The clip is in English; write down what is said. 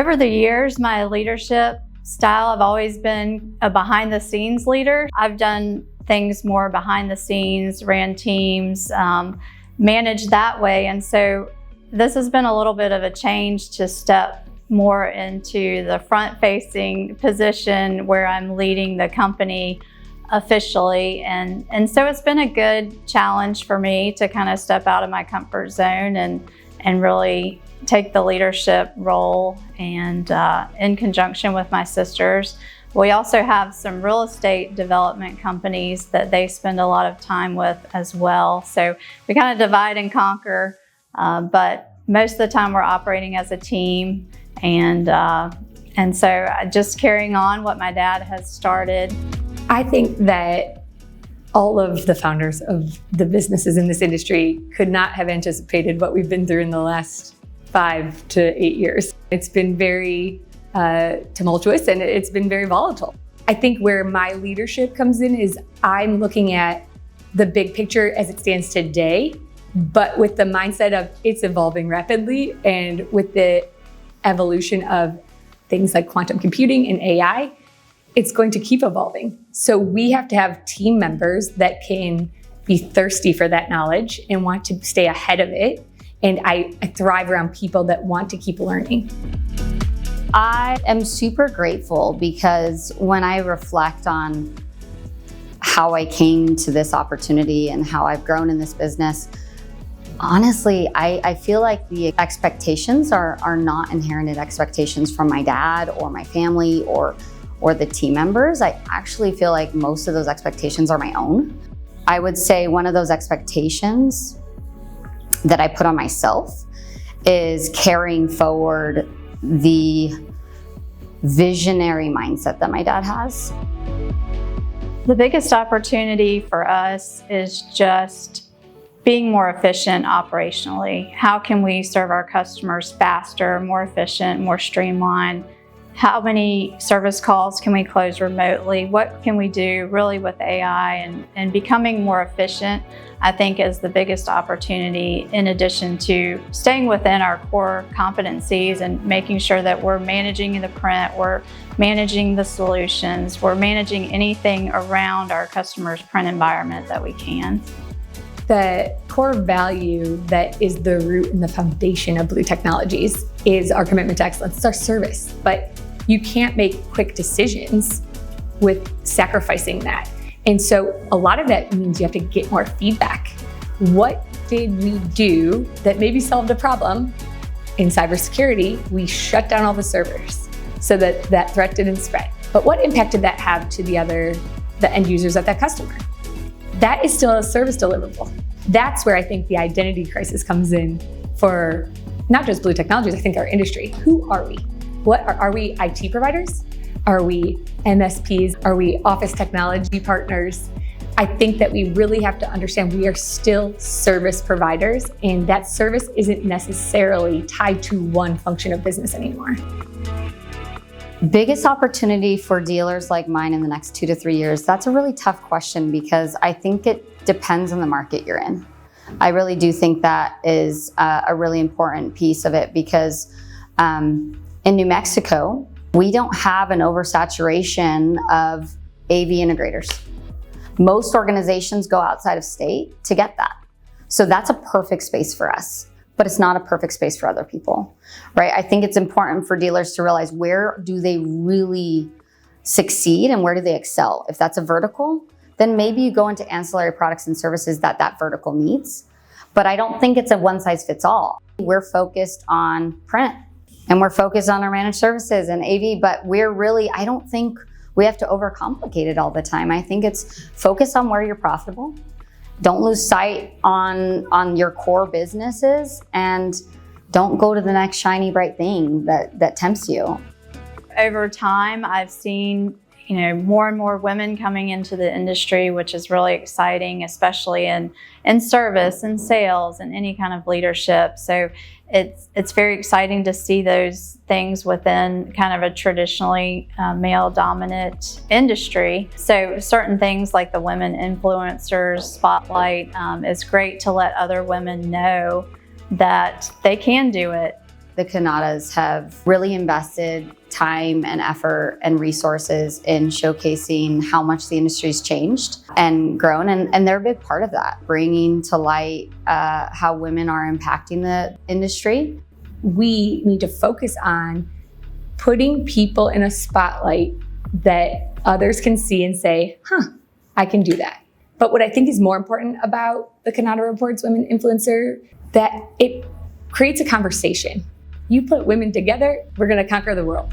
Over the years, my leadership style, I've always been a behind the scenes leader. I've done things more behind the scenes, ran teams, managed that way. And so this has been a little bit of a change to step more into the front facing position where I'm leading the company officially. And so it's been a good challenge for me to kind of step out of my comfort zone and really take the leadership role, and in conjunction with my sisters. We also have some real estate development companies that they spend a lot of time with as well. So we kind of divide and conquer, but most of the time we're operating as a team, and so just carrying on what my dad has started. I think that all of the founders of the businesses in this industry could not have anticipated what we've been through in the last 5 to 8 years. It's been very tumultuous, and it's been very volatile. I think where my leadership comes in is I'm looking at the big picture as it stands today, but with the mindset of it's evolving rapidly, and with the evolution of things like quantum computing and AI, it's going to keep evolving. So we have to have team members that can be thirsty for that knowledge and want to stay ahead of it. And I thrive around people that want to keep learning. I am super grateful because when I reflect on how I came to this opportunity and how I've grown in this business, honestly, I feel like the expectations are not inherited expectations from my dad or my family or the team members. I actually feel like most of those expectations are my own. I would say one of those expectations that I put on myself is carrying forward the visionary mindset that my dad has. The biggest opportunity for us is just being more efficient operationally. How can we serve our customers faster, more efficient, more streamlined? How many service calls can we close remotely? What can we do really with AI? And becoming more efficient, I think, is the biggest opportunity, in addition to staying within our core competencies and making sure that we're managing the print, we're managing the solutions, we're managing anything around our customers' print environment that we can. The core value that is the root and the foundation of Blue Technologies is our commitment to excellence. It's our service, but you can't make quick decisions with sacrificing that. And so a lot of that means you have to get more feedback. What did we do that maybe solved a problem? In cybersecurity, we shut down all the servers so that that threat didn't spread. But what impact did that have to the end users of that customer? That is still a service deliverable. That's where I think the identity crisis comes in for not just Blue Technologies, I think our industry. Who are we? Are we IT providers? Are we MSPs? Are we office technology partners? I think that we really have to understand we are still service providers, and that service isn't necessarily tied to one function of business anymore. Biggest opportunity for dealers like mine in the next 2 to 3 years? That's a really tough question because I think it depends on the market you're in. I really do think that is a really important piece of it because in New Mexico, we don't have an oversaturation of AV integrators. Most organizations go outside of state to get that. So that's a perfect space for us, but it's not a perfect space for other people, right? I think it's important for dealers to realize where do they really succeed and where do they excel. If that's a vertical, then maybe you go into ancillary products and services that vertical needs. But I don't think it's a one size fits all. We're focused on print and we're focused on our managed services and AV, but I don't think we have to overcomplicate it all the time. I think it's focus on where you're profitable. Don't lose sight on your core businesses, and don't go to the next shiny bright thing that tempts you. Over time, I've seen more and more women coming into the industry, which is really exciting, especially in service and sales and any kind of leadership. So it's very exciting to see those things within kind of a traditionally male-dominant industry. So certain things like the women influencers spotlight is great to let other women know that they can do it. the Cannatas have really invested time and effort and resources in showcasing how much the industry's changed and grown. And they're a big part of that, bringing to light how women are impacting the industry. We need to focus on putting people in a spotlight that others can see and say, I can do that. But what I think is more important about the Cannata Reports Women Influencer, that it creates a conversation. You put women together, we're going to conquer the world.